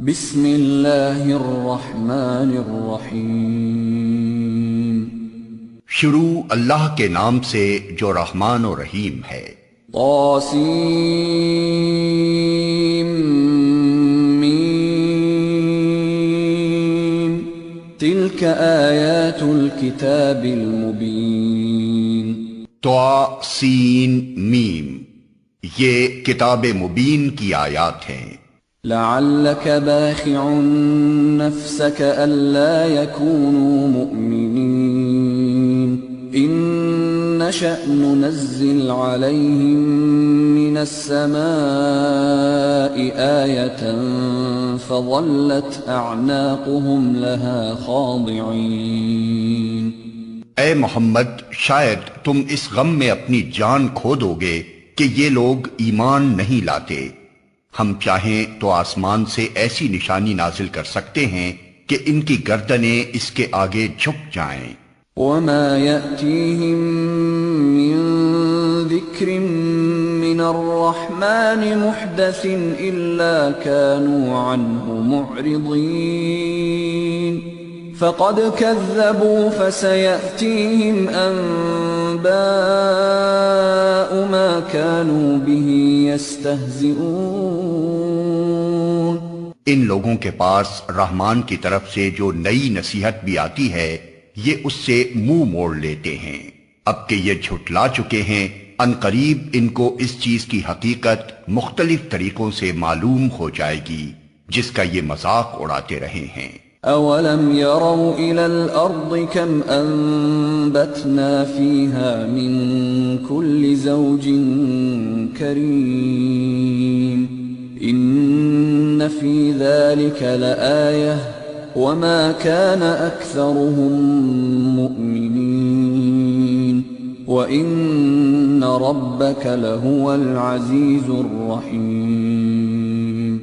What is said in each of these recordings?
بسم اللہ الرحمن الرحیم۔ شروع اللہ کے نام سے جو رحمان و رحیم ہے۔ طاسیم میم تلک آیات الکتاب المبین۔ طا سین میم، یہ کتاب مبین کی آیات ہیں۔ لعلک باخع نفسک الا یکونوا مؤمنین ان نشأ ننزل علیہم من السماء آیة فظلت اعناقهم لها خاضعین۔ اے محمد، شاید تم اس غم میں اپنی جان کھو دو گے کہ یہ لوگ ایمان نہیں لاتے۔ ہم چاہیں تو آسمان سے ایسی نشانی نازل کر سکتے ہیں کہ ان کی گردنیں اس کے آگے جھک جائیں۔ وما يأتيهم من ذكر من الرحمن محدث إلا كانوا عنه معرضين فقد كذبوا فسيأتيهم أنباء ما كانوا به يستهزئون۔ ان لوگوں کے پاس رحمان کی طرف سے جو نئی نصیحت بھی آتی ہے یہ اس سے منہ موڑ لیتے ہیں۔ اب کہ یہ جھٹلا چکے ہیں، ان قریب ان کو اس چیز کی حقیقت مختلف طریقوں سے معلوم ہو جائے گی جس کا یہ مذاق اڑاتے رہے ہیں۔ اولم يروا الى الارض كم انبتنا فيها من كل زوج كريم ان في ذلك لآية وما كان اكثرهم مؤمنين وان ربك لهو العزيز الرحيم۔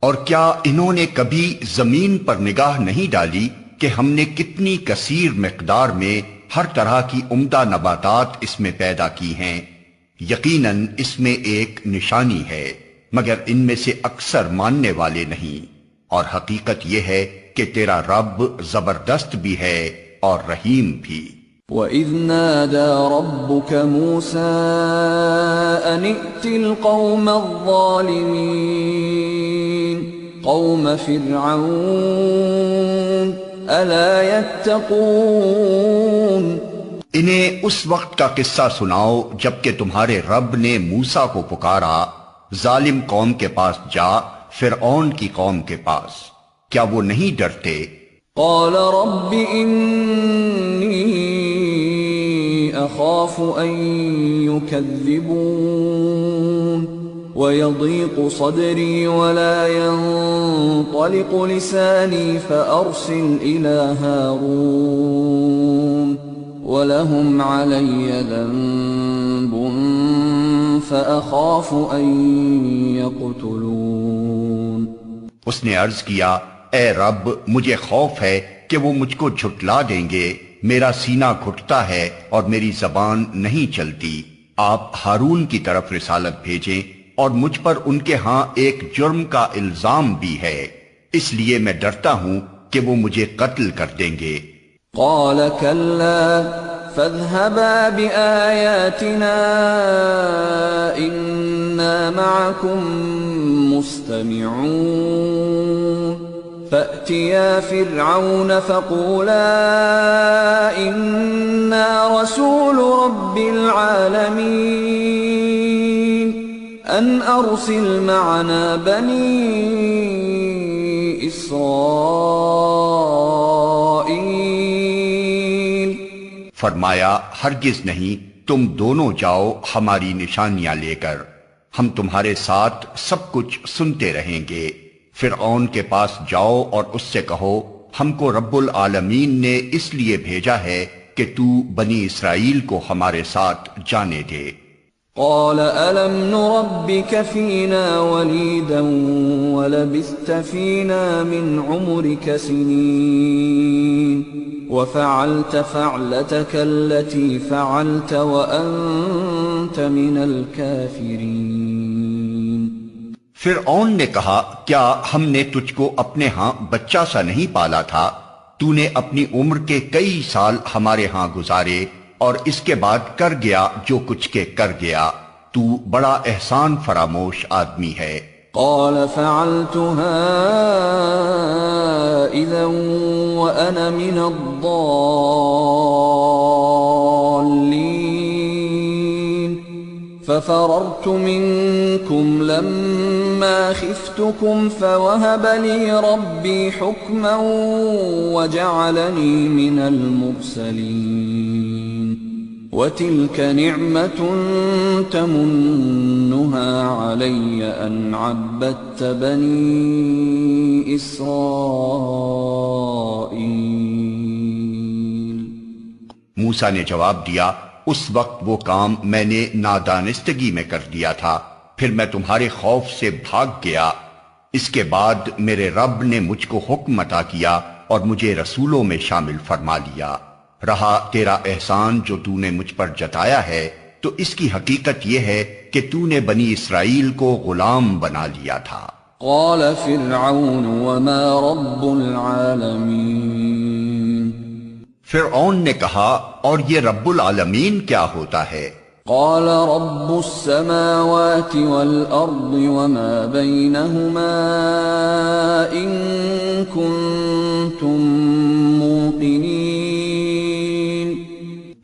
اور کیا انہوں نے کبھی زمین پر نگاہ نہیں ڈالی کہ ہم نے کتنی کثیر مقدار میں ہر طرح کی عمدہ نباتات اس میں پیدا کی ہیں؟ یقیناً اس میں ایک نشانی ہے، مگر ان میں سے اکثر ماننے والے نہیں۔ اور حقیقت یہ ہے کہ تیرا رب زبردست بھی ہے اور رحیم بھی۔ وَإِذْ نَادَى رَبُّكَ مُوسَىٰ أَنِ ائْتِ الْقَوْمَ الظَّالِمِينَ قَوْمَ فِرْعَوْنَ أَلَا يَتَّقُونَ۔ انہیں اس وقت کا قصہ سناؤ جبکہ تمہارے رب نے موسیٰ کو پکارا، ظالم قوم کے پاس جا، فرعون کی قوم کے پاس، کیا وہ نہیں ڈرتے؟ قَالَ رَبِّ إِنِّي أخاف أن يكذبون ويضيق صدري ولا ينطلق لساني فأرسل إلى هارون ولهم علي ذنب فأخاف أن يقتلون۔ اس نے عرض کیا، اے رب، مجھے خوف ہے کہ وہ مجھ کو جھٹلا دیں گے، میرا سینہ گھٹتا ہے اور میری زبان نہیں چلتی۔ آپ ہارون کی طرف رسالت بھیجیں، اور مجھ پر ان کے ہاں ایک جرم کا الزام بھی ہے، اس لیے میں ڈرتا ہوں کہ وہ مجھے قتل کر دیں گے۔ قال كلا فاذهبا بآياتنا إنا معكم مستمعون فأتيا فرعون فقولا إنا رسول رب العالمين أن أرسل معنا بني إسرائيل۔ فرمایا، ہرگز نہیں، تم دونوں جاؤ ہماری نشانیاں لے کر، ہم تمہارے ساتھ سب کچھ سنتے رہیں گے۔ فرعون کے پاس جاؤ اور اس سے کہو، ہم کو رب العالمین نے اس لیے بھیجا ہے کہ تو بنی اسرائیل کو ہمارے ساتھ جانے دے۔ قال ألم نربك فينا وليدا ولبثت فينا من عمرك سنين وفعلت فعلتك التي فعلت وأنت من الكافرين۔ فرعون نے کہا کیا ہم نے تجھ کو اپنے ہاں بچہ سا نہیں پالا تھا؟ تو نے اپنی عمر کے کئی سال ہمارے ہاں گزارے اور اس کے بعد کر گیا جو کچھ کے کر گیا، تو بڑا احسان فراموش آدمی ہے۔ قال فعلتها إذا وأنا من الضالين ففررت منكم لما خفتكم فوهب لي ربي حكما وجعلني من المرسلين وَتِلْكَ نِعْمَةٌ تَمُنُّهَا عَلَيَّ أَنْ عَبَّدتَّ بَنِي إِسْرَائِيلَ۔ موسیٰ نے جواب دیا اس وقت وہ کام میں نے نادانستگی میں کر دیا تھا، پھر میں تمہارے خوف سے بھاگ گیا، اس کے بعد میرے رب نے مجھ کو حکم عطا کیا اور مجھے رسولوں میں شامل فرما لیا۔ رہا تیرا احسان جو تو نے مجھ پر جتایا ہے تو اس کی حقیقت یہ ہے کہ تو نے بنی اسرائیل کو غلام بنا لیا تھا۔ قال فرعون وما رب العالمین، فرعون نے کہا اور یہ رب العالمین کیا ہوتا ہے؟ قال رب السماوات والارض وما بينهما ان كنتم موقنين۔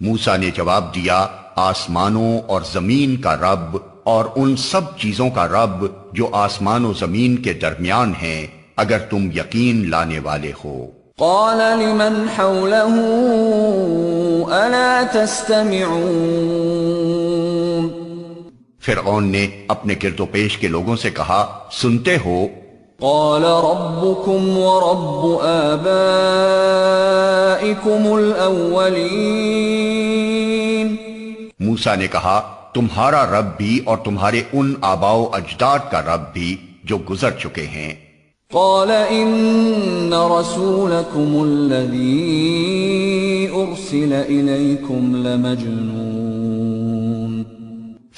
موسیٰ نے جواب دیا آسمانوں اور زمین کا رب اور ان سب چیزوں کا رب جو آسمان و زمین کے درمیان ہیں اگر تم یقین لانے والے ہو۔ قال لمن حوله الا تستمعون، فرعون نے اپنے گرد و پیش کے لوگوں سے کہا سنتے ہو؟ قال ربكم ورب آبائكم الأولين، موسیٰ نے کہا تمہارا رب بھی اور تمہارے ان آباء و اجداد کا رب بھی جو گزر چکے ہیں۔ قال ان رسولكم الذي ارسل اليكم لمجنون،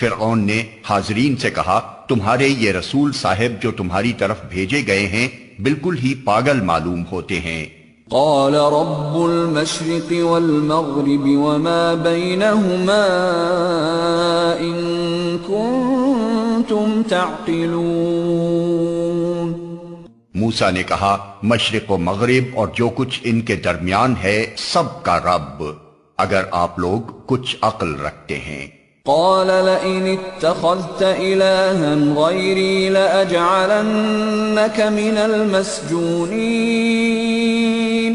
فرعون نے حاضرین سے کہا تمہارے یہ رسول صاحب جو تمہاری طرف بھیجے گئے ہیں بالکل ہی پاگل معلوم ہوتے ہیں۔ قال رب المشرق والمغرب وما بينهما ان كنتم تعقلون، موسیٰ نے کہا مشرق و مغرب اور جو کچھ ان کے درمیان ہے سب کا رب اگر آپ لوگ کچھ عقل رکھتے ہیں۔ قال لئن اتخذت إلها غيري لأجعلنك من المسجونين،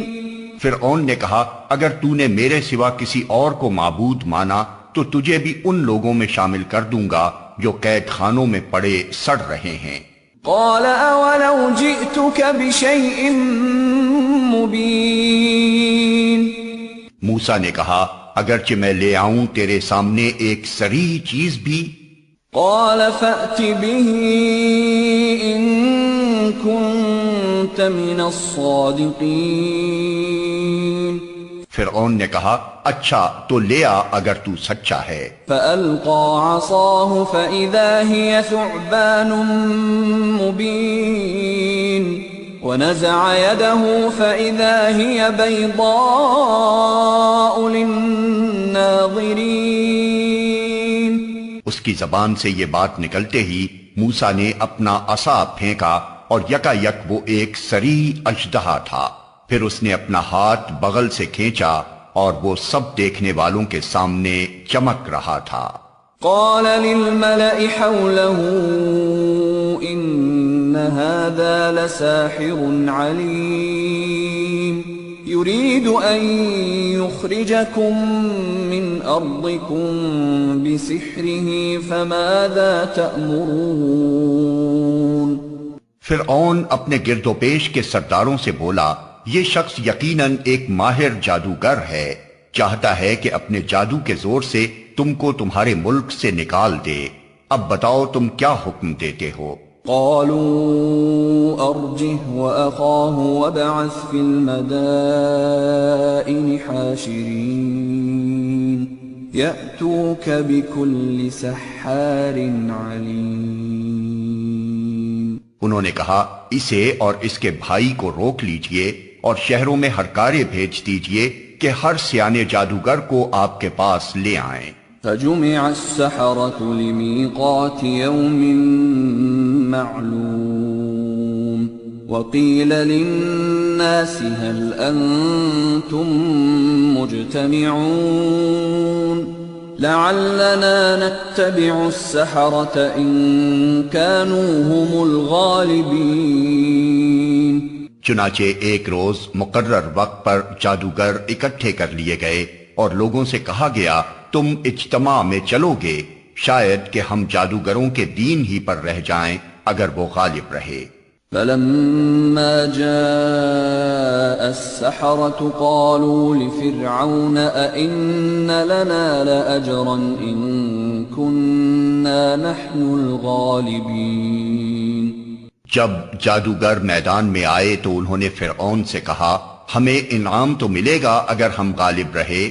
فرعون نے کہا اگر تو نے میرے سوا کسی اور کو معبود مانا تو تجھے بھی ان لوگوں میں شامل کر دوں گا جو قید خانوں میں پڑے سڑ رہے ہیں۔ قال اولو جئتك بشيء مبين، موسیٰ نے کہا اگرچہ میں لے آؤں تیرے سامنے ایک صریح چیز بھی۔ قال فأت به إن كنت من الصادقين، فرعون نے کہا اچھا تو لے آ اگر تو سچا ہے۔ فألقى عصاه فإذا هي ثعبان مبين ونزع يده فإذا هي بيضاء للناظرين، اس کی زبان سے یہ بات نکلتے ہی موسیٰ نے اپنا عصا پھینکا اور یکا یک وہ ایک صریح اژدہا تھا، پھر اس نے اپنا ہاتھ بغل سے کھینچا اور وہ سب دیکھنے والوں کے سامنے چمک رہا تھا۔ قال للملأ حوله إن هذا لساحر عليم يريد أن يخرجكم من أرضكم بسحره فماذا تأمرون۔ فرعون اپنے گرد و پیش کے سرداروں سے بولا یہ شخص یقیناً ایک ماہر جادوگر ہے، چاہتا ہے کہ اپنے جادو کے زور سے تم کو تمہارے ملک سے نکال دے، اب بتاؤ تم کیا حکم دیتے ہو؟ قالوا ارجه واخاه وابعث في المدائن حاشرين يأتوك بكل سحار عليم۔ انہوں نے کہا اسے اور اس کے بھائی کو روک لیجئے اور شہروں میں ہرکارے بھیج دیجئے کہ ہر سیانے جادوگر کو آپ کے پاس لے آئیں۔ فجمع السحرة لميقات يوم معلوم وقيل للناس هل أنتم مجتمعون لعلنا نتبع السحرة إن كانوا هم الغالبين۔ چنانچہ ایک روز مقرر وقت پر جادوگر اکٹھے کر لیے گئے اور لوگوں سے کہا گیا تم اجتماع میں چلو گے، شاید کہ ہم جادوگروں کے دین ہی پر رہ جائیں اگر وہ غالب رہے۔ فلما جاء السحرة قالوا لفرعون أئن لنا لأجرا إن كنا نحن الغالبين۔ جب جادوگر میدان میں آئے تو انہوں نے فرعون سے کہا ہمیں انعام تو ملے گا اگر ہم غالب رہے۔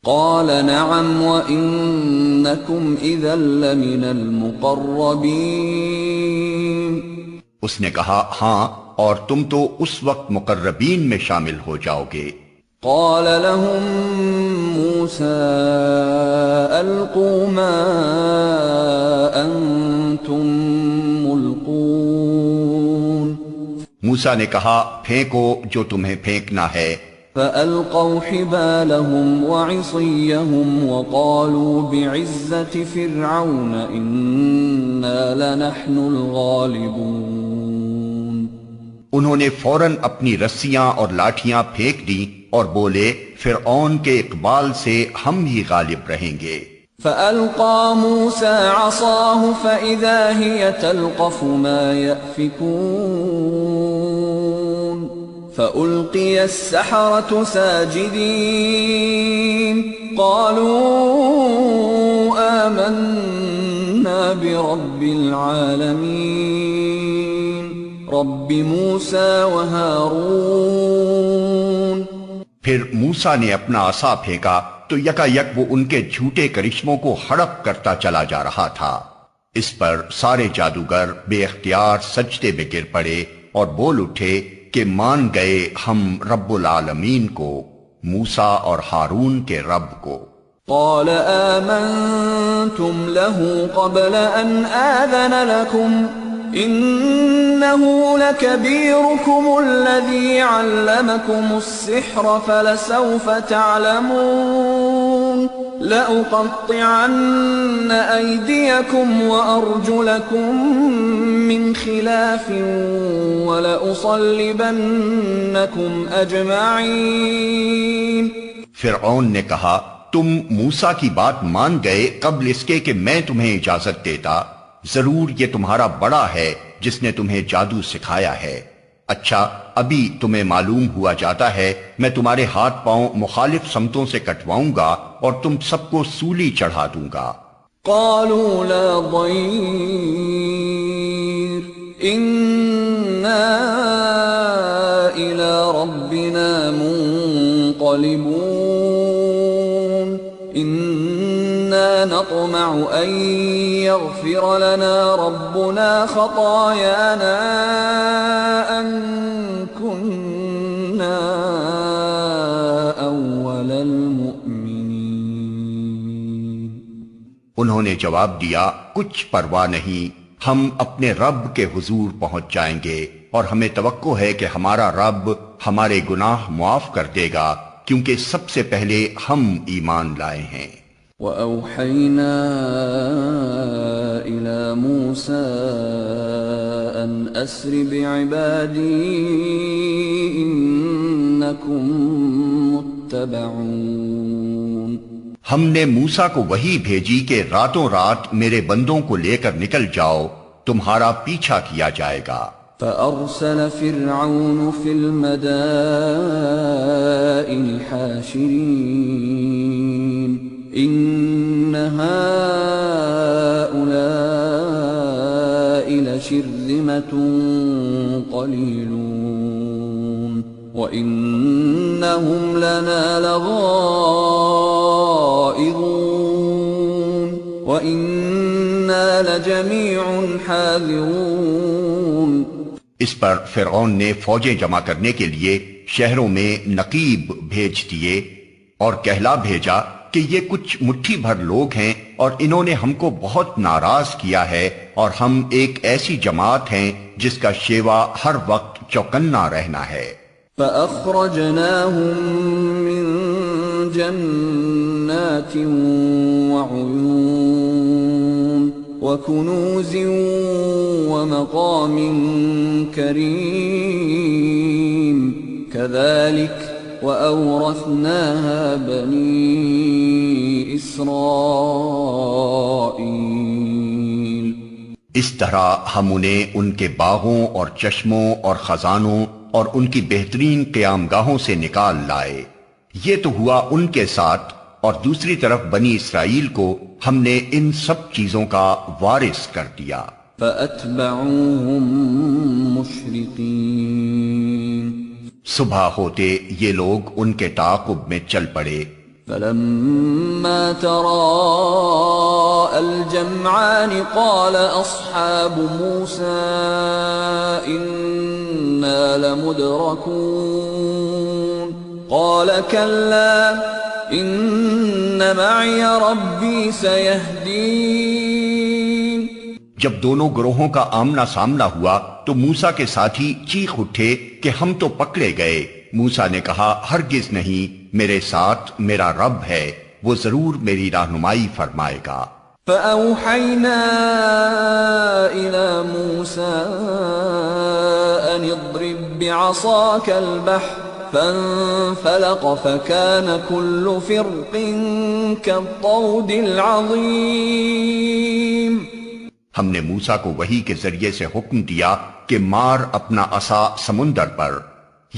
قال نعم وإنكم إذا لمن المقربين۔ اس نے کہا ہاں اور تم تو اس وقت مقربین میں شامل ہو جاؤ گے۔ قال لهم موسى ألقوا ما أنتم ملقون۔ موسیٰ نے کہا پھینکو جو تمہیں پھینکنا ہے۔ فألقوا حبالهم وعصيهم وقالوا بعزة فرعون إنا لنحن الغالبون۔ انہوں نے فوراً اپنی رسیاں اور لاٹھیاں پھینک دیں اور بولے فرعون کے اقبال سے ہم ہی غالب رہیں گے۔ فألقى موسى عصاه فإذا هي تلقف ما يأفكون فألقي السحرة ساجدين قالوا آمنا برب العالمين رب موسى وهارون۔ پھر موسیٰ نے اپنا عصا پھینکا تو یکا یک وہ ان کے جھوٹے کرشموں کو ہڑپ کرتا چلا جا رہا تھا۔ اس پر سارے جادوگر بے اختیار سجدے میں گر پڑے اور بول اٹھے کہ مان گئے ہم رب العالمین کو، موسیٰ اور ہارون کے رب کو۔ قال آمنتم له قبل أن آذن لكم إنه لكبيركم الذي علمكم السحر فلسوف تعلمون لأقطعن أيديكم وأرجلكم من خلاف ولأصلبنكم أجمعين۔ فرعون نے کہا تم موسیٰ کی بات مان گئے قبل اس کے کہ میں تمہیں اجازت دیتا، ضرور یہ تمہارا بڑا ہے جس نے تمہیں جادو سکھایا ہے۔ اچھا ابھی تمہیں معلوم ہوا جاتا ہے میں تمہارے ہاتھ پاؤں مخالف سمتوں سے کٹواؤں گا اور تم سب کو سولی چڑھا دوں گا۔ قالوا لا ضير إنا إلى ربنا منقلبون إنا نطمع أن يغفر لنا ربنا خطايانا أن كنا أول المؤمنين۔ انہوں نے جواب دیا کچھ پرواہ نہیں، ہم اپنے رب کے حضور پہنچ جائیں گے اور ہمیں توقع ہے کہ ہمارا رب ہمارے گناہ معاف کر دے گا کیونکہ سب سے پہلے ہم ایمان لائے ہیں۔ وَأَوْحَيْنَا إِلَى مُوسَىٰ أَنْ أَسْرِ بِعِبَادِي إِنَّكُمْ مُتَّبَعُونَ۔ ہم نے موسیٰ کو وحی بھیجی کہ راتوں رات میرے بندوں کو لے کر نکل جاؤ، تمہارا پیچھا کیا جائے گا۔ فأرسل فرعون في المدائن حاشرين إن هؤلاء لشرذمة قليلون وإنهم لنا لغائظون وإنا إِنَّا لَجَمِيعٌ حَاذِرُونَ۔ اس پر فرعون نے فوجیں جمع کرنے کے لیے شہروں میں نقیب بھیج دیے اور کہلا بھیجا کہ یہ کچھ مٹھی بھر لوگ ہیں اور انہوں نے ہم کو بہت ناراض کیا ہے، اور ہم ایک ایسی جماعت ہیں جس کا شیوا ہر وقت چوکنا رہنا ہے۔ فَأَخْرَجْنَاهُمْ مِنْ جَنَّاتٍ وَعُيُونٍ وَكُنُوزٍ وَمَقَامٍ كَرِيمٍ كَذَلِكَ وَأَوْرَثْنَاهَا بَنِي إِسْرَائِيلَ۔ اس طرح ہم انہیں ان کے باغوں اور چشموں اور خزانوں اور ان کی بہترین قیام گاہوں سے نکال لائے۔ یہ تو ہوا ان کے ساتھ، اور دوسری طرف بنی اسرائیل کو ہم نے ان سب چیزوں کا وارث کر دیا۔ فَأَتْبَعُوهُمْ مُشْرِقِينَ۔ صبح ہوتے یہ لوگ ان کے تعاقب میں چل پڑے۔ فَلَمَّا تَرَاءَى الْجَمْعَانِ قَالَ أَصْحَابُ مُوسَىٰ إِنَّا لَمُدْرَكُونَ قَالَ كَلَّا إِنَّ مَعِيَ رَبِّي سَيَهْدِينِ۔ جب دونوں گروہوں کا آمنا سامنا ہوا تو موسیٰ کے ساتھی چیخ اٹھے کہ ہم تو پکڑے گئے۔ موسیٰ نے کہا ہرگز نہیں، میرے ساتھ میرا رب ہے، وہ ضرور میری رہنمائی فرمائے گا۔ فَأَوْحَيْنَا إِلَى مُوسَىٰ أَنِ اضْرِب بِّعَصَاكَ الْبَحْرَ فَانفَلَقَ فَكَانَ كُلُّ فِرْقٍ كَالطَّوْدِ الْعَظِيمِ۔ ہم نے موسیٰ کو وحی کے ذریعے سے حکم دیا کہ مار اپنا عصا سمندر پر،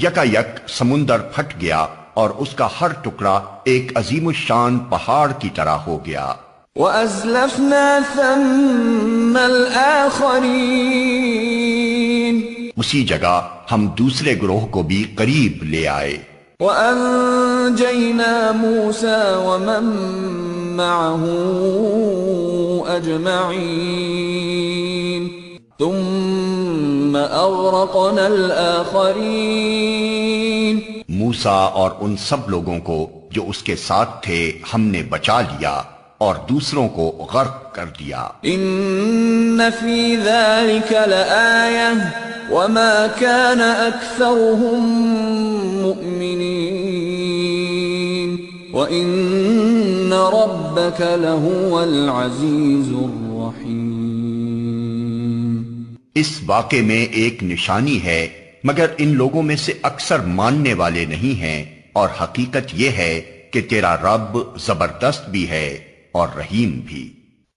یکا یک سمندر پھٹ گیا اور اس کا ہر ٹکڑا ایک عظیم الشان پہاڑ کی طرح ہو گیا۔ وَأَزْلَفْنَا ثَمَّ الْآخَرِينَ۔ اسی جگہ ہم دوسرے گروہ کو بھی قریب لے آئے۔ وَأَنجَيْنَا مُوسَىٰ وَمَن مَّعَهُ أَجْمَعِينَ ثُمَّ أَغْرَقْنَا الْآخَرِينَ۔ موسیٰ اور ان سب لوگوں کو جو اس کے ساتھ تھے ہم نے بچا لیا اور دوسروں کو غرق کر دیا۔ إِنَّ فِي ذَلِكَ لَآيَةً وَمَا كَانَ أَكْثَرُهُم مُؤْمِنِينَ وَإِنَّ رَبَّكَ لَهُوَ الْعَزِيزُ الرَّحِيمُ۔ اس واقعے میں ایک نشانی ہے، مگر ان لوگوں میں سے اکثر ماننے والے نہیں ہیں، اور حقیقت یہ ہے کہ تیرا رب زبردست بھی ہے اور رحیم بھی۔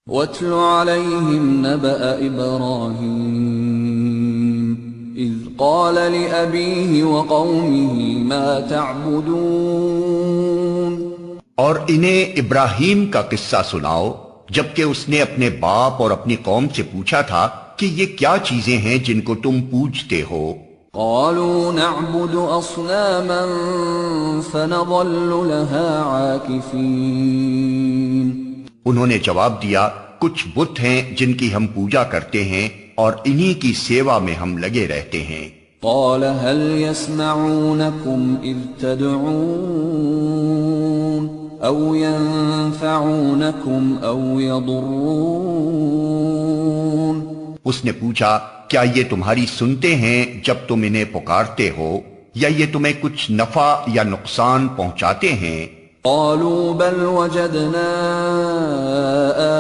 وَاتْلُ عَلَيْهِمْ نَبَأَ إِبْرَاهِيمَ إِذْ قَالَ لِأَبِيهِ وَقَوْمِهِ مَا تَعْبُدُونَ۔ اور انہیں ابراہیم کا قصہ سناؤ جبکہ اس نے اپنے باپ اور اپنی قوم سے پوچھا تھا کہ یہ کیا چیزیں ہیں جن کو تم پوجتے ہو؟ قالوا نعبد اصناما فنظل لها عاكفين۔ انہوں نے جواب دیا کچھ بت ہیں جن کی ہم پوجا کرتے ہیں اور انہی کی سیوا میں ہم لگے رہتے ہیں۔ قال هل يسمعونكم اذ تدعون او ينفعونكم او يضرون۔ اس نے پوچھا کیا یہ تمہاری سنتے ہیں جب تم انہیں پکارتے ہو، یا یہ تمہیں کچھ نفع یا نقصان پہنچاتے ہیں؟ قالوا بل وجدنا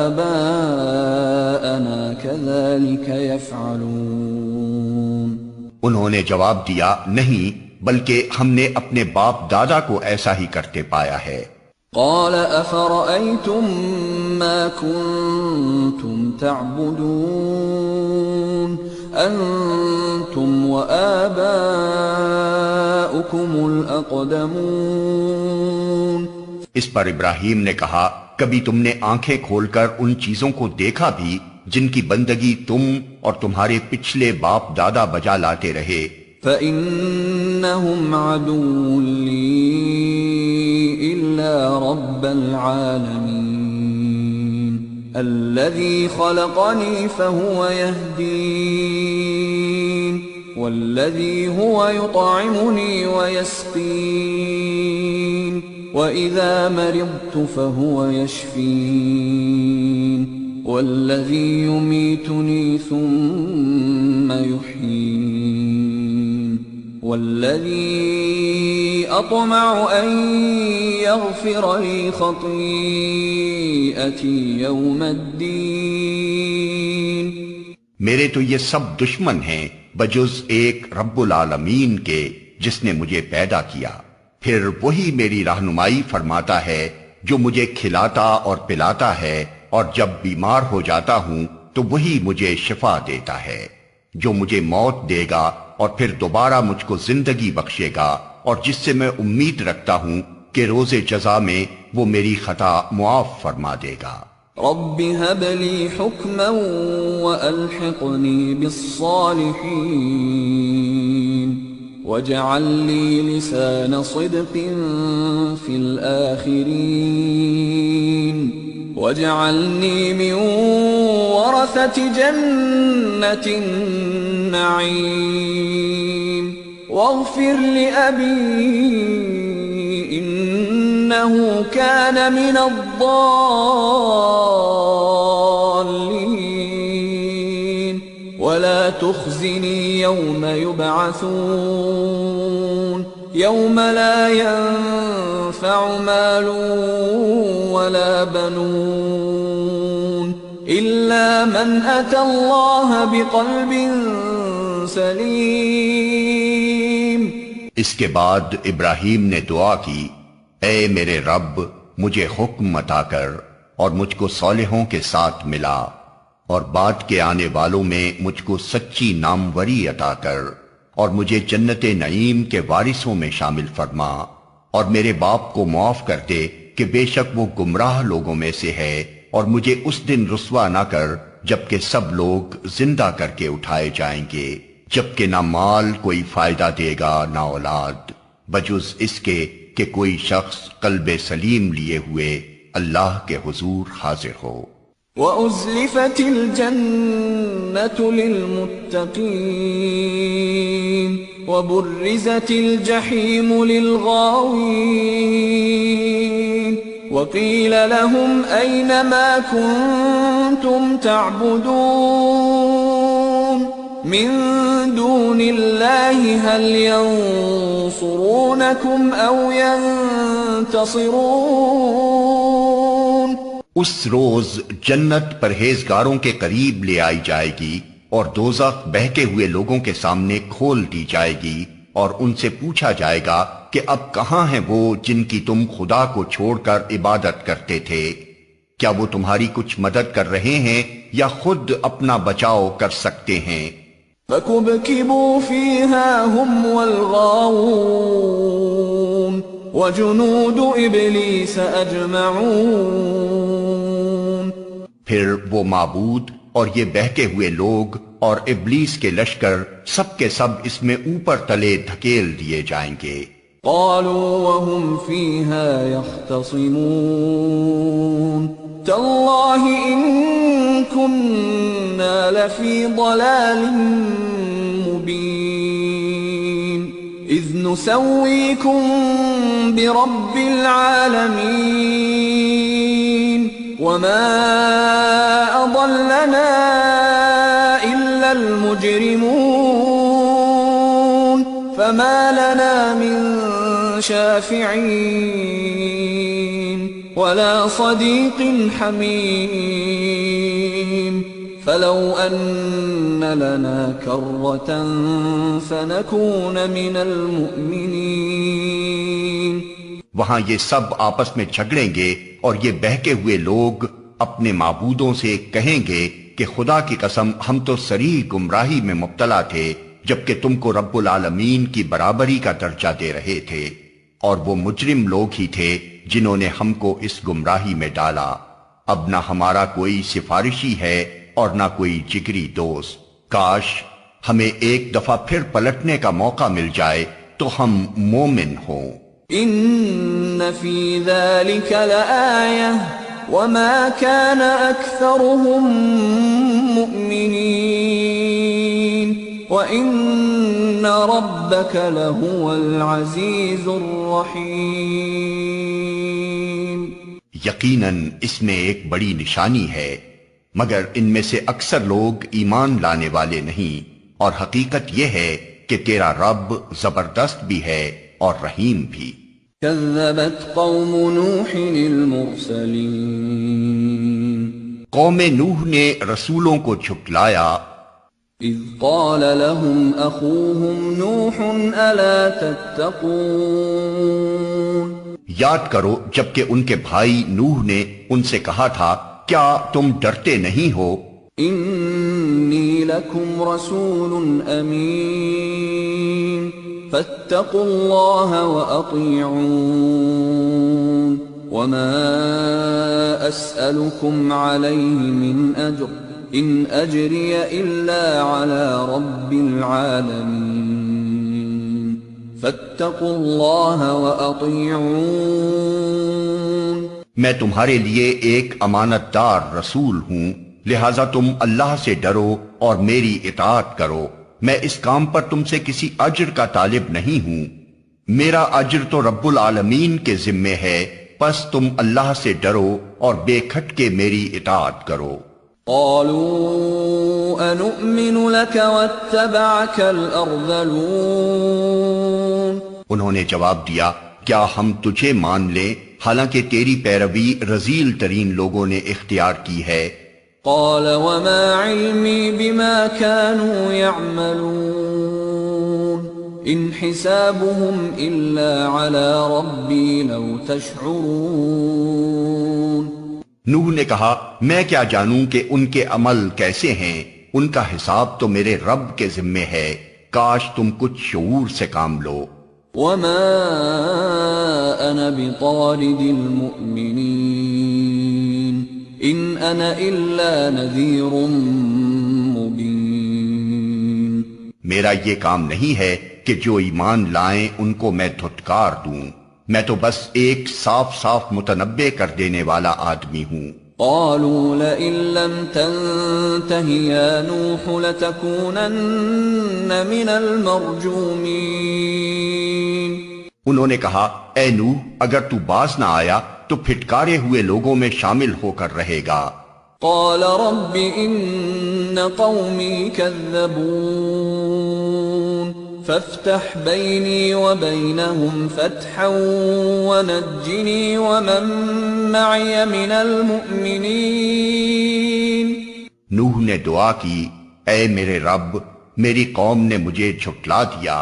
آباءنا كذلك يفعلون۔ انہوں نے جواب دیا نہیں، بلکہ ہم نے اپنے باپ دادا کو ایسا ہی کرتے پایا ہے۔ قال أفرأيتم ما كنتم تعبدون أنتم وآباؤكم الأقدمون۔ اس پر ابراہیم نے کہا کبھی تم نے آنکھیں کھول کر ان چیزوں کو دیکھا بھی جن کی بندگی تم اور تمہارے پچھلے باپ دادا بجا لاتے رہے؟ فَإِنَّهُمْ عَدُوٌّ لِّي إِلَّا رَبَّ الْعَالَمِينَ۔ الذي خلقني فهو يهدين والذي هو يطعمني ويسقين وإذا مرضت فهو يشفين والذي يميتني ثم يحيين والذي أطمع أن يغفر لي خطيئتي يوم الدين. میرے تو یہ سب دشمن ہیں بجز ایک رب العالمین کے جس نے مجھے پیدا کیا، پھر وہی میری رہنمائی فرماتا ہے، جو مجھے کھلاتا اور پلاتا ہے، اور جب بیمار ہو جاتا ہوں تو وہی مجھے شفا دیتا ہے، جو مجھے موت دے گا اور پھر دوبارہ مجھ کو زندگی بخشے گا، اور جس سے میں امید رکھتا ہوں کہ روز جزا میں وہ میری خطا معاف فرما دے گا. رب هب لي حكما وألحقني بالصالحين واجعل لي لسان صدق في الآخرين واجعلني من ورثة جنة النعيم واغفر لأبي إنه كان من الضالين ولا تخزني يوم يبعثون يوم لا ينفع مال ولا بنون إلا من أتى الله بقلب سليم. اس کے بعد ابراہیم نے دعا کی، اے میرے رب مجھے حکم عطا کر اور مجھ کو صالحوں کے ساتھ ملا، اور بعد کے آنے والوں میں مجھ کو سچی ناموری عطا کر، اور مجھے جنت نعیم کے وارثوں میں شامل فرما، اور میرے باپ کو معاف کر دے کہ بے شک وہ گمراہ لوگوں میں سے ہے، اور مجھے اس دن رسوا نہ کر جبکہ سب لوگ زندہ کر کے اٹھائے جائیں گے، جبکہ نہ مال کوئی فائدہ دے گا نہ اولاد، بجز اس کے کہ کوئی شخص قلب سلیم لیے ہوئے اللہ کے حضور حاضر ہو. وَأُزْلِفَتِ الْجَنَّةُ لِلْمُتَّقِينَ وَبُرِّزَتِ الْجَحِيمُ لِلْغَاوِينَ وَقِيلَ لَهُمْ أَيْنَ مَا كُنتُمْ تَعْبُدُونَ من دون اللہ هل ينصرونکم او ینتصرون. اس روز جنت پرہیزگاروں کے قریب لے آئی جائے گی اور دوزخ بہکے ہوئے لوگوں کے سامنے کھول دی جائے گی، اور ان سے پوچھا جائے گا کہ اب کہاں ہیں وہ جن کی تم خدا کو چھوڑ کر عبادت کرتے تھے؟ کیا وہ تمہاری کچھ مدد کر رہے ہیں یا خود اپنا بچاؤ کر سکتے ہیں؟ فَكُبْكِبُوا فِيهَا هُمْ وَالْغَاوُونَ وَجُنُودُ إِبْلِيسَ أَجْمَعُونَ. پھر وہ معبود اور یہ بہکے ہوئے لوگ اور ابلیس کے لشکر سب کے سب اس میں اوپر تلے دھکیل دیے جائیں گے. قالوا وهم فيها يختصمون تالله إن كنا لفي ضلال مبين إذ نسويكم برب العالمين وما أضلنا إلا المجرمون فما لنا من شافعين ولا صديق حميم فلو أن لنا كرة فنكون من المؤمنين. وہاں یہ سب آپس میں جھگڑیں گے اور یہ بہکے ہوئے لوگ اپنے معبودوں سے کہیں گے کہ خدا کی قسم ہم تو صریح گمراہی میں مبتلا تھے جبکہ تم کو رب العالمین کی برابری کا درجہ دے رہے تھے، اور وہ مجرم لوگ ہی تھے جنہوں نے ہم کو اس گمراہی میں ڈالا. اب نہ ہمارا کوئی سفارشی ہے اور نہ کوئی جگری دوست. کاش ہمیں ایک دفعہ پھر پلٹنے کا موقع مل جائے تو ہم مومن ہوں. ان فی ذلک لآیہ وما كان أكثرهم مؤمنين وإن ربك لهو العزيز الرحيم. یقیناً اس میں ایک بڑی نشانی ہے، مگر ان میں سے اکثر لوگ ایمان لانے والے نہیں، اور حقیقت یہ ہے کہ تیرا رب زبردست بھی ہے اور رحیم بھی. كذبت قوم نوح المرسلين. قوم نوح نے رسولوں کو جھٹلایا اذ قال لهم اخوهم نوح الا تتقون. یاد کرو جبکہ ان کے بھائی نوح نے ان سے کہا تھا کیا تم ڈرتے نہیں ہو؟ انی لکم رسول امین فاتقوا اللہ واطیعون وما اسألكم علیہ من اجر ان اجری الا علی رب العالمین فاتقوا اللہ واطیعون. میں تمہارے لیے ایک امانت دار رسول ہوں، لہذا تم اللہ سے ڈرو اور میری اطاعت کرو. میں اس کام پر تم سے کسی اجر کا طالب نہیں ہوں، میرا اجر تو رب العالمین کے ذمے ہے، پس تم اللہ سے ڈرو اور بے کھٹ کے میری اطاعت کرو. قالوا انؤمن لك واتبعك الارذلون. انہوں نے جواب دیا کیا ہم تجھے مان لیں حالانکہ تیری پیروی رذیل ترین لوگوں نے اختیار کی ہے. قال وما علمی بما كانوا يعملون ان حسابهم الا على ربي لو تشعرون. نوح نے کہا میں کیا جانوں کہ ان کے عمل کیسے ہیں، ان کا حساب تو میرے رب کے ذمے ہے، کاش تم کچھ شعور سے کام لو. وما انا بطارد المؤمنین ان انا الا نذیر مبین. میرا یہ کام نہیں ہے کہ جو ایمان لائیں ان کو میں دھتکار دوں، میں تو بس ایک صاف صاف متنبع کر دینے والا آدمی ہوں. قالوا لئن لم تنته يا نوح لتكونن من المرجومين. انہوں نے کہا اے نوح اگر تو باز نہ آیا تو پھٹکارے ہوئے لوگوں میں شامل ہو کر رہے گا. قال رب ان قومي كذبون فافتح بيني وبينهم فتحا ونجني ومن معي من المؤمنين. نوح نے دعا کی اے میرے رب میری قوم نے مجھے جھٹلا دیا،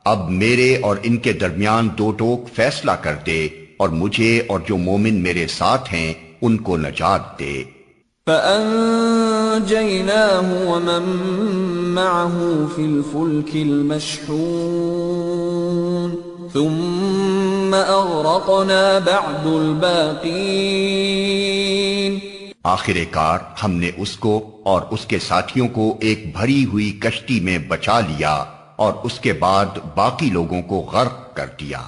اب میرے اور ان کے درمیان دو ٹوک فیصلہ کر دے اور مجھے اور جو مومن میرے ساتھ ہیں ان کو نجات دے. فأنجيناه ومن معه في الفلك المشحون ثم أغرقنا بعد الباقين. آخر کار ہم نے اس کو اور اس کے ساتھیوں کو ایک بھری ہوئی کشتی میں بچا لیا اور اس کے بعد باقی لوگوں کو غرق کر دیا.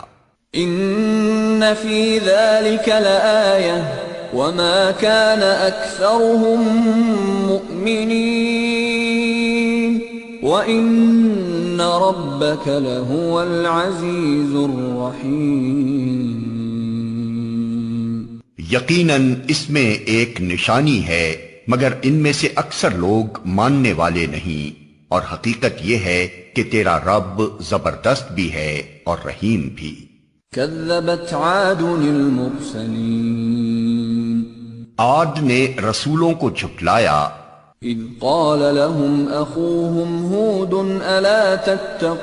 ان فی ذلک لآیہ وما كان اکثرهم مؤمنین وان ربک لهو العزیز الرحیم. یقیناً اس میں ایک نشانی ہے مگر ان میں سے اکثر لوگ ماننے والے نہیں، اور حقیقت یہ ہے کہ تیرا رب زبردست بھی ہے اور رحیم بھی. كذبت عاد المرسلين. عاد نے رسولوں کو جھٹلایا اذ قال لهم اخوهم هود الا تتقون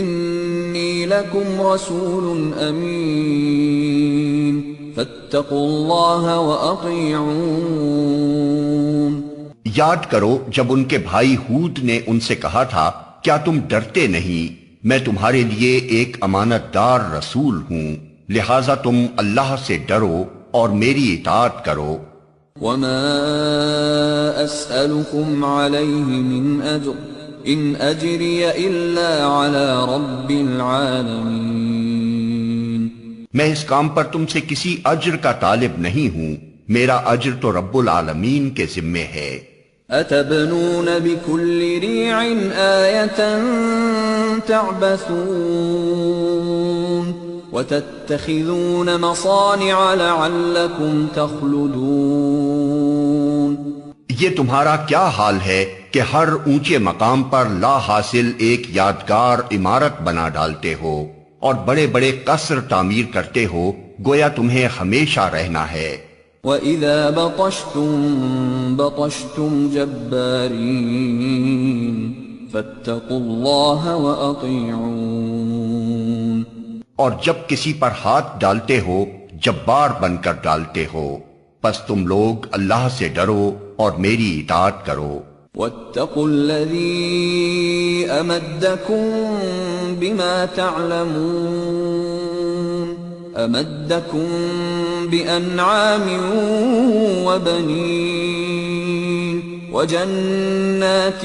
انی لکم رسول امین فاتقوا اللہ واطیعون. یاد کرو جب ان کے بھائی ہود نے ان سے کہا تھا کیا تم ڈرتے نہیں، میں تمہارے لیے ایک امانت دار رسول ہوں، لہذا تم اللہ سے ڈرو اور میری اطاعت کرو. وما اسألكم علیہ من اجر ان اجری الا علی رب العالمین میں اس کام پر تم سے کسی اجر کا طالب نہیں ہوں، میرا اجر تو رب العالمین کے ذمے ہے۔ أتبنون بكل ريع آية تعبثون وتتخذون مصانع لعلكم تخلدون۔ یہ تمہارا کیا حال ہے کہ ہر اونچے مقام پر لا حاصل ایک یادگار عمارت بنا ڈالتے ہو اور بڑے بڑے قصر تعمیر کرتے ہو، گویا تمہیں ہمیشہ رہنا ہے۔ وَإِذَا بَطَشْتُمْ بَطَشْتُمْ جَبَّارِينَ فَاتَّقُوا اللَّهَ وَأَطِيعُونَ۔ اور جب کسی پر ہاتھ ڈالتے ہو جبار بن کر ڈالتے ہو، پس تم لوگ اللہ سے ڈرو اور میری اطاعت کرو۔ وَاتَّقُوا الَّذِي أَمَدَّكُم بِمَا تَعْلَمُونَ أَمَدَّكُم بِأَنْعَامٍ وَبَنِينَ وَجَنَّاتٍ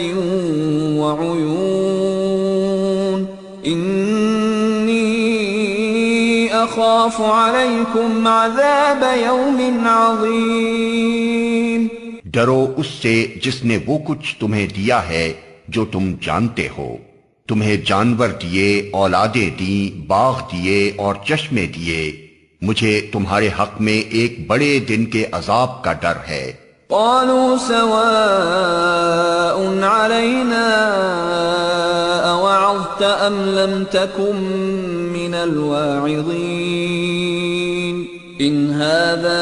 وَعُيُونٍ إِنِّي أَخَافُ عَلَيْكُمْ عَذَابَ يَوْمٍ عَظِيمٍ۔ ڈرو اس سے جس نے وہ کچھ تمہیں دیا ہے جو تم جانتے ہو، تمہیں جانور دیے، اولادیں دیں، باغ دیے اور چشمے دیے، مجھے تمہارے حق میں ایک بڑے دن کے عذاب کا ڈر ہے۔ قالوا سواء علينا أوعظت أم لم تكن من الواعظين إن هذا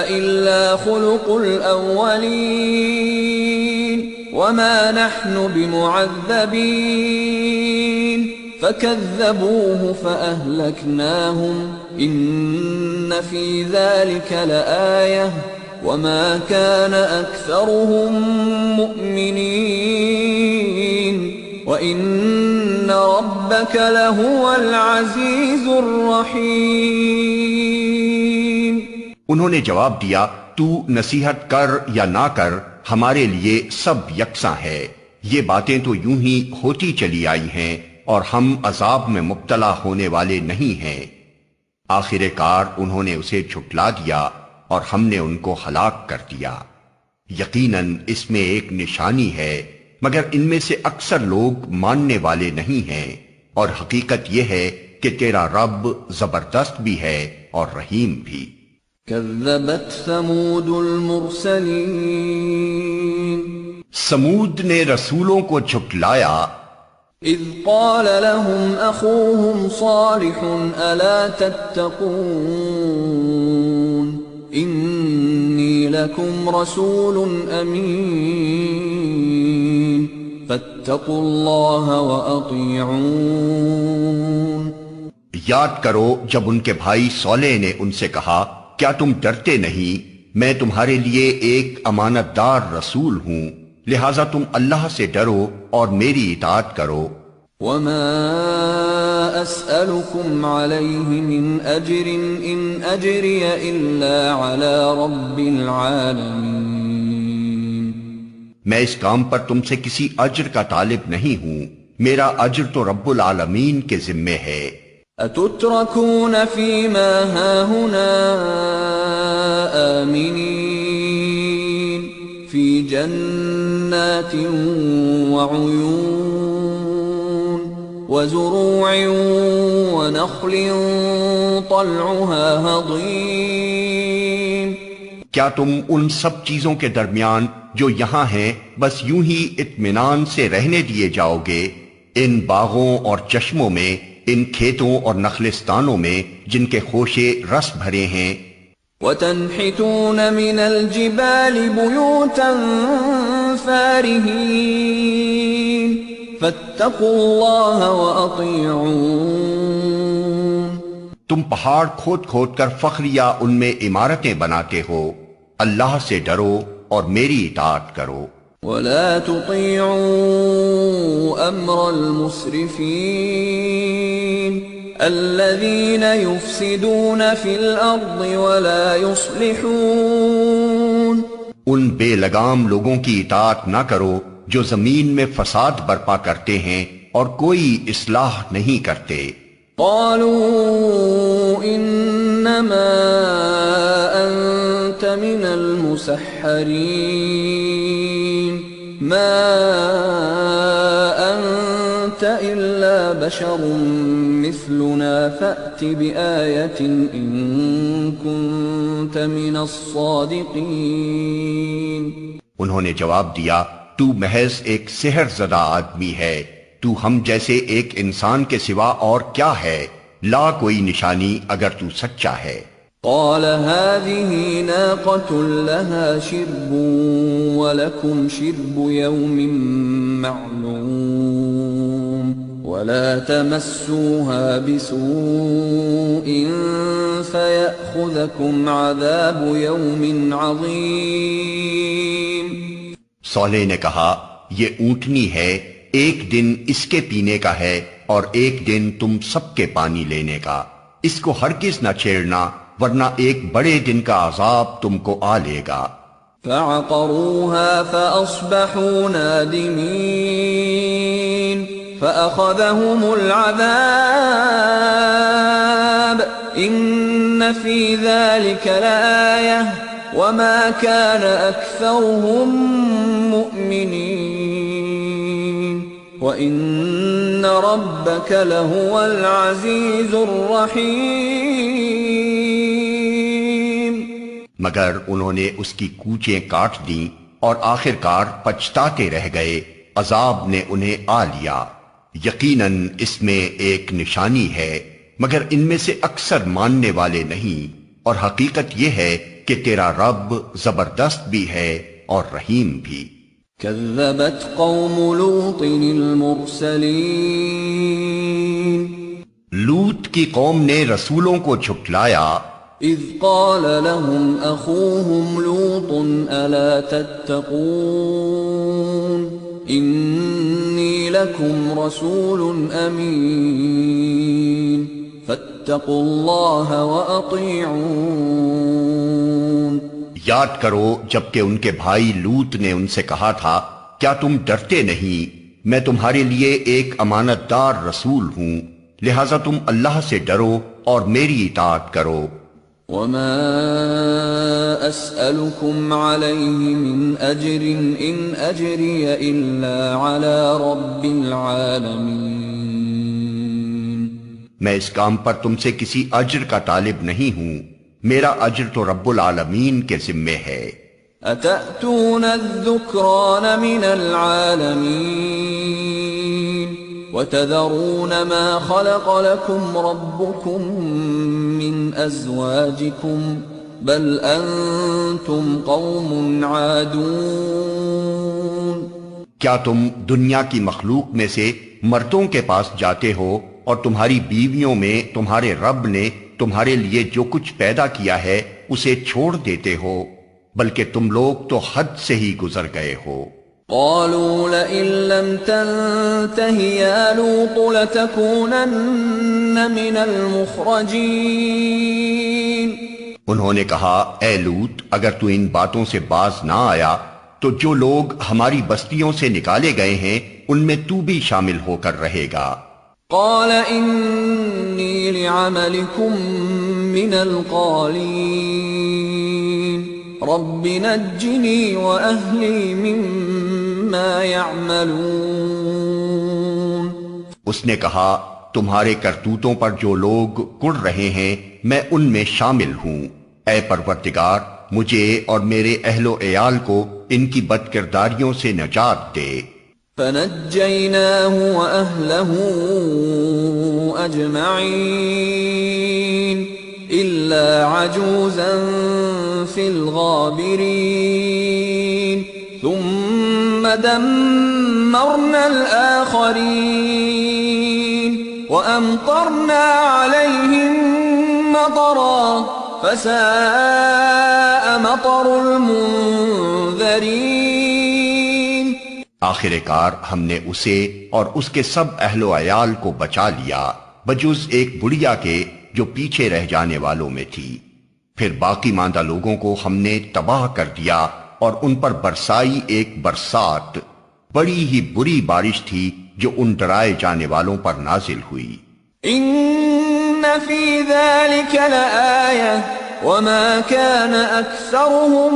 إلا خلق الأولين وما نحن بمعذبين فكذبوه فأهلكناهم إن في ذلك لآية وما كان أكثرهم مؤمنين وإن ربك لهو العزيز الرحيم۔ انہوں نے جواب دیا، تو نصیحت کر یا نہ کر ہمارے لیے سب یکساں ہے، یہ باتیں تو یوں ہی ہوتی چلی آئی ہیں اور ہم عذاب میں مبتلا ہونے والے نہیں ہیں۔ آخر کار انہوں نے اسے جھٹلا دیا اور ہم نے ان کو ہلاک کر دیا۔ یقیناً اس میں ایک نشانی ہے، مگر ان میں سے اکثر لوگ ماننے والے نہیں ہیں، اور حقیقت یہ ہے کہ تیرا رب زبردست بھی ہے اور رحیم بھی۔ كذبت ثمود المرسلين سمود نے رسولوں کو جھٹلایا، إذ قال لهم أخوهم صالح ألا تتقون إني لكم رسول أمين فاتقوا الله وأطيعون۔ یاد کرو جب ان کے بھائی صالح نے ان سے کہا، کیا تم ڈرتے نہیں؟ میں تمہارے لیے ایک امانت دار رسول ہوں، لہذا تم اللہ سے ڈرو اور میری اطاعت کرو۔ وما أسألكم عليه من أجر إن أجري إلا على رب العالمين۔ میں اس کام پر تم سے کسی اجر کا طالب نہیں ہوں، میرا اجر تو رب العالمین کے ذمے ہے۔ أتتركون فيما هاهنا آمنين في جنات وعيون وزروع ونخل طلعها هضيم۔ کیا تم ان سب چیزوں کے درمیان جو یہاں ہیں بس یوں ہی اطمینان سے رہنے دیے جاؤ گے؟ ان باغوں اور چشموں میں، ان کھیتوں اور نخلستانوں میں جن کے خوشے رس بھرے ہیں۔ وَتَنْحِتُونَ مِنَ الْجِبَالِ بُيُوتًا فَارِهِينَ فَاتَّقُوا اللَّهَ وَأَطِيعُونَ۔ تم پہاڑ کھود کھود کر فخریہ ان میں عمارتیں بناتے ہو، اللہ سے ڈرو اور میری اطاعت کرو۔ وَلَا تُطِيعُوا أَمْرَ الْمُسْرِفِينَ الَّذِينَ يُفْسِدُونَ فِي الْأَرْضِ وَلَا يُصْلِحُونَ۔ ان بے لگام لوگوں کی اطاعت نہ کرو جو زمین میں فساد برپا کرتے ہیں اور کوئی اصلاح نہیں کرتے۔ قالوا انما انت من المسحرين ما انت الا بشر مثلنا فأت بآية ان كنت من الصادقين۔ انہوں نے جواب دیا، تو محض ایک سحر زدہ آدمی ہے، تو ہم جیسے ایک انسان کے سوا اور کیا ہے، لا کوئی نشانی اگر تو سچا ہے۔ قال هذه ناقة لها شرب ولكم شرب يوم معلوم ولا تمسوها بسوء فيأخذكم عذاب يوم عظيم۔ صالح نے کہا، یہ اونٹنی ہے، ایک دن اس کے پینے کا ہے اور ایک دن تم سب کے پانی لینے کا، اس کو ہرگز نہ چھیڑنا ورنہ ایک بڑے دن کا عذاب تم کو آ لے گا۔ فعقروها فأصبحوا نادمين فأخذهم العذاب إن في ذلك لآية وما كان أكثرهم مؤمنين وإن ربك لهو العزيز الرحيم۔ مگر انہوں نے اس کی کوچیں کاٹ دیں اور آخر کار پچھتاتے رہ گئے، عذاب نے انہیں آ لیا۔ یقیناً اس میں ایک نشانی ہے مگر ان میں سے اکثر ماننے والے نہیں، اور حقیقت یہ ہے کہ تیرا رب زبردست بھی ہے اور رحیم بھی۔ كذبت قوم لوط المرسلين لوط کی قوم نے رسولوں کو جھٹلایا، اذ قال لهم اخوهم لوط الا تتقون انی لکم رسول امین فاتقوا اللہ واطیعون۔ یاد کرو جبکہ ان کے بھائی لوط نے ان سے کہا تھا، کیا تم ڈرتے نہیں؟ میں تمہارے لیے ایک امانت دار رسول ہوں، لہذا تم اللہ سے ڈرو اور میری اطاعت کرو۔ وما اسألكم عليه من اجر ان اجري الا على رب العالمين۔ میں اس کام پر تم سے کسی اجر کا طالب نہیں ہوں، میرا اجر تو رب العالمین کے ذمے ہے۔ اتأتون الذکران من العالمین وتذرون ما خلق لكم ربكم من ازواجكم بل انتم قوم عادون۔ کیا تم دنیا کی مخلوق میں سے مردوں کے پاس جاتے ہو اور تمہاری بیویوں میں تمہارے رب نے تمہارے لیے جو کچھ پیدا کیا ہے اسے چھوڑ دیتے ہو، بلکہ تم لوگ تو حد سے ہی گزر گئے ہو۔ قالوا لئن لم تنته يا لوط لتكونن من المخرجين۔ انہوں نے کہا، اے لوط، اگر تو ان باتوں سے باز نہ آیا تو جو لوگ ہماری بستیوں سے نکالے گئے ہیں ان میں تو بھی شامل ہو کر رہے گا۔ قال انی لعملکم من القالین رب نجنی واہلی مما یعملون۔ اس نے کہا، تمہارے کرتوتوں پر جو لوگ کڑ رہے ہیں میں ان میں شامل ہوں، اے پروردگار مجھے اور میرے اہل و عیال کو ان کی بدکرداریوں سے نجات دے۔ فنجیناہ واہلہ اجمعین الا عجوزا فی الغابرین ثم دمرنا الآخرین وامطرنا علیہم مطرا فساء مطر المنذرین۔ آخر کار ہم نے اسے اور اس کے سب اہل و عیال کو بچا لیا بجز ایک بڑھیا کے جو پیچھے رہ جانے والوں میں تھی، پھر باقی ماندہ لوگوں کو ہم نے تباہ کر دیا اور ان پر برسائی ایک برسات، بڑی ہی بری بارش تھی جو ان ڈرائے جانے والوں پر نازل ہوئی۔ إن في ذلك لآية وما كان أكثرهم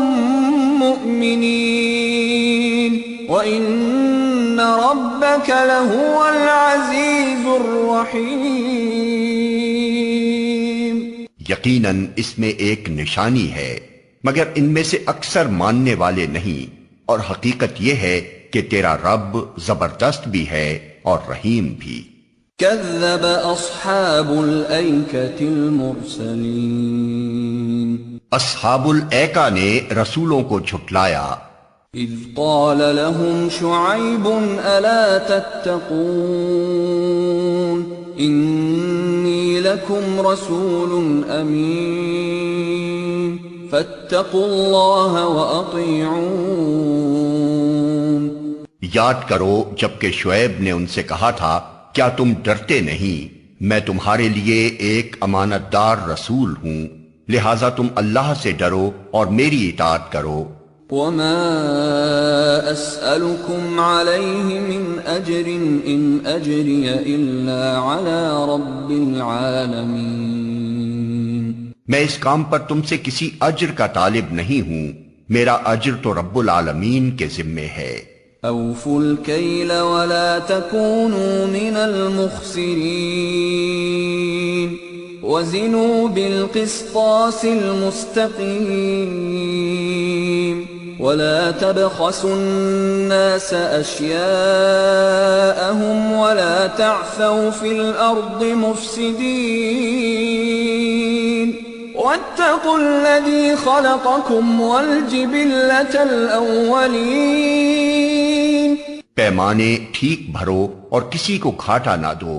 مؤمنين وإن ربك لهو العزيز الرحيم. یقیناً اس میں ایک نشانی ہے مگر ان میں سے اکثر ماننے والے نہیں، اور حقیقت یہ ہے کہ تیرا رب زبردست بھی ہے اور رحیم بھی. كذب أصحاب الأيكة المرسلين. اصحاب الایکا نے رسولوں کو جھٹلایا. إذ قال لهم شعيب ألا تتقون إني لكم رسول أمين فاتقوا الله وأطيعون. یاد کرو جبکہ شعیب نے ان سے کہا تھا کیا تم ڈرتے نہیں، میں تمہارے لیے ایک امانت دار رسول ہوں، لہذا تم اللہ سے ڈرو اور میری اطاعت کرو. وما أسألكم عليه من أجر إن أجري إلا على رب العالمين. میں اس کام پر تم سے کسی اجر کا طالب نہیں ہوں، میرا اجر تو رب العالمین کے ذمے ہے. أوفوا الكيل ولا تكونوا من المخسرين وزنوا بالقسطاس المستقيم ولا تبخسوا الناس أشياءهم ولا تعثوا في الأرض مفسدين واتقوا الذي خلقكم والجبلة الأولين. پیمانے ٹھیک بھرو اور کسی کو گھاٹا نہ دو،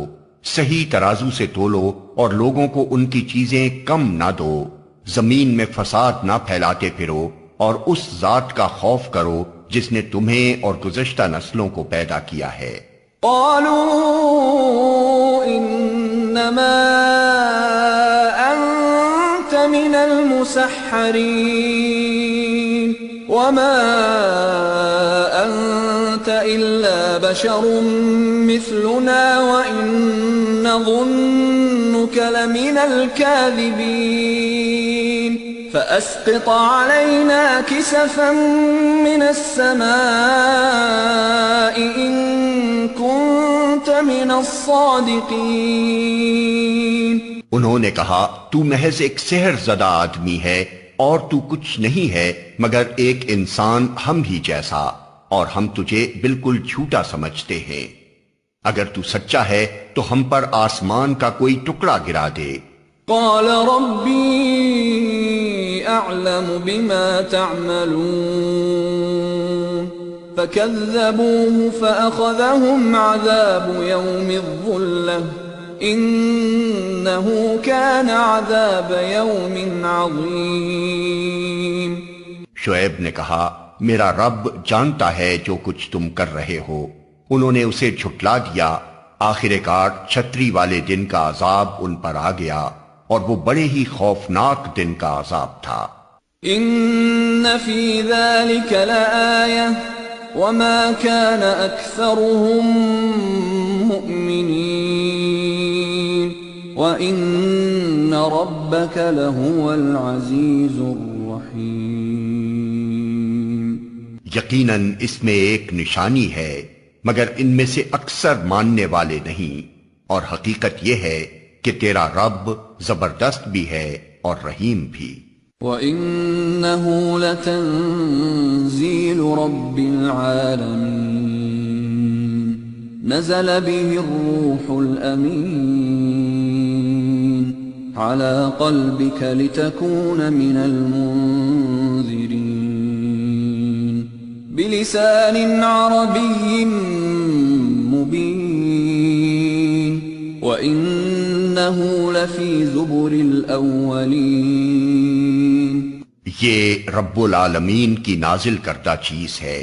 صحیح ترازو سے تولو اور لوگوں کو ان کی چیزیں کم نہ دو، زمین میں فساد نہ پھیلاتے پھرو اور اس ذات کا خوف کرو جس نے تمہیں اور گزشتہ نسلوں کو پیدا کیا ہے. قالوا انما انت من المسحرين وما انت الا بشر مثلنا وان نظنك لمن الكاذبين فأسقط علينا كسفا من السماء إن كنت من الصادقين. انہوں نے کہا تو محض ایک سحر زدہ آدمی ہے اور تو کچھ نہیں ہے مگر ایک انسان ہم ہی جیسا، اور ہم تجھے بالکل جھوٹا سمجھتے ہیں. اگر تو سچا ہے تو ہم پر آسمان کا کوئی ٹکڑا گرا دے. قال ربي أعلم بما تعملون فكذبوه فأخذهم عذاب يوم الظلة إنه كان عذاب يوم عظيم. شعیب نے کہا میرا رب جانتا ہے جو کچھ تم کر رہے ہو. انہوں نے اسے جھٹلا دیا. آخر کار چھتری والے دن کا عذاب ان پر آ گیا اور وہ بڑے ہی خوفناک دن کا عذاب تھا. ان فی ذلک لآیہ وما كان اکثرهم مؤمنین وان ربک لهو العزیز الرحیم. یقیناً اس میں ایک نشانی ہے مگر ان میں سے اکثر ماننے والے نہیں، اور حقیقت یہ ہے کہ تیرا رب زبردست بھی ہے اور رحیم بھی. وَإِنَّهُ لَتَنزِيلُ رَبِّ الْعَالَمِينَ نَزَلَ بِهِ الرُّوحُ الْأَمِينُ عَلَى قَلْبِكَ لِتَكُونَ مِنَ الْمُنذِرِينَ بِلِسَانٍ عَرَبِيٍّ مُبِينٍ وَإِنَّهُ لَفِي زُبُرِ الْأَوَّلِينَ. یہ رب العالمین کی نازل کردہ چیز ہے،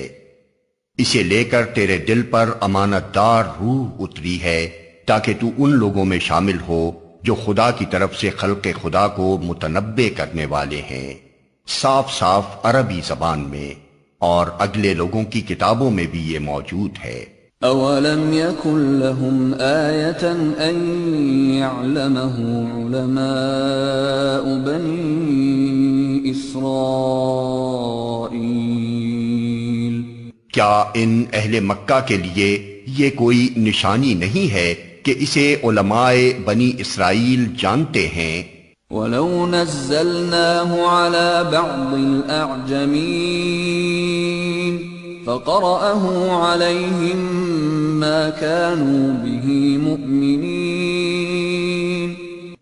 اسے لے کر تیرے دل پر امانت دار روح اتری ہے تاکہ تو ان لوگوں میں شامل ہو جو خدا کی طرف سے خلق خدا کو متنبع کرنے والے ہیں، صاف صاف عربی زبان میں، اور اگلے لوگوں کی کتابوں میں بھی یہ موجود ہے. أولم يكن لهم آية أن يعلمه علماء بني إسرائيل کیا ان اہل مکہ کے لیے یہ کوئی نشانی نہیں ہے کہ اسے علماء بنی اسرائیل جانتے ہیں؟ وَلَوْ نَزَّلْنَاهُ عَلَى بَعْضِ الْأَعْجَمِينَ فَقَرَأَهُ عَلَيْهِمْ مَا كَانُوا بِهِ مُؤْمِنِينَ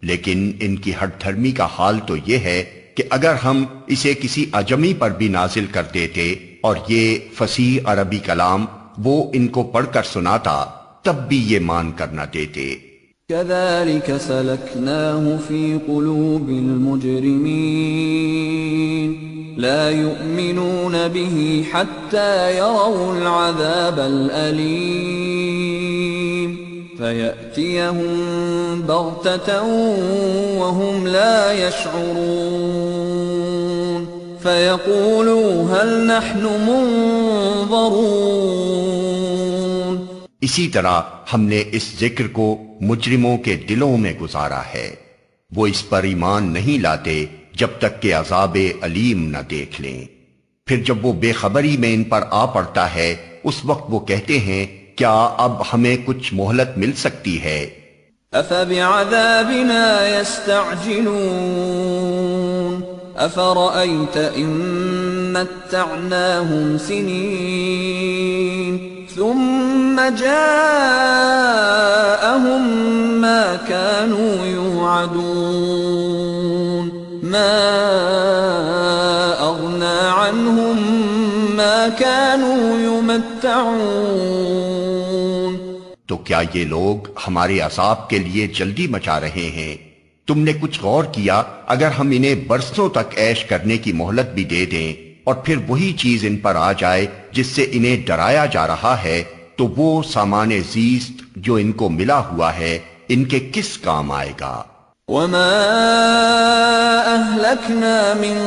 لیکن ان کی ہٹ دھرمی کا حال تو یہ ہے کہ اگر ہم اسے کسی اجمی پر بھی نازل کر دیتے اور یہ فصیح عربی کلام وہ ان کو پڑھ کر سناتا تب بھی یہ مان کر نہ دیتے۔ كَذَلِكَ سَلَكْنَاهُ فِي قُلُوبِ الْمُجْرِمِينَ لَا يُؤْمِنُونَ بِهِ حَتَّى يَرَوْا الْعَذَابَ الْأَلِيمَ فَيَأْتِيَهُمْ بَغْتَةً وَهُمْ لَا يَشْعُرُونَ فَيَقُولُوا هَلْ نَحْنُ مُنظَرُونَ۔ اسی طرح ہم نے اس ذکر کو مجرموں کے دلوں میں گزارا ہے، وہ اس پر ایمان نہیں لاتے جب تک کہ عذاب علیم نہ دیکھ لیں۔ پھر جب وہ بے خبری میں ان پر آ پڑتا ہے اس وقت وہ کہتے ہیں کیا اب ہمیں کچھ مہلت مل سکتی ہے؟ أَفَبِعَذَابِنَا يَسْتَعْجِلُونَ أَفَرَأَيْتَ إِن مَّتَّعْنَاهُمْ سِنِينَ ثُمَّ جَاءَهُم مَّا كَانُوا يُوعَدُونَ مَا أَغْنَىٰ عَنْهُم مَّا كَانُوا يُمَتَّعُونَ۔ تو کیا یہ لوگ ہمارے عذاب کے لیے جلدی مچا رہے ہیں؟ تم نے کچھ غور کیا اگر ہم انہیں برسوں تک عیش کرنے کی مہلت بھی دے دیں اور پھر وہی چیز ان پر آ جائے جس سے انہیں ڈرایا جا رہا ہے تو وہ سامان زیست جو ان کو ملا ہوا ہے ان کے کس کام آئے گا؟ وَمَا أَهْلَكْنَا مِن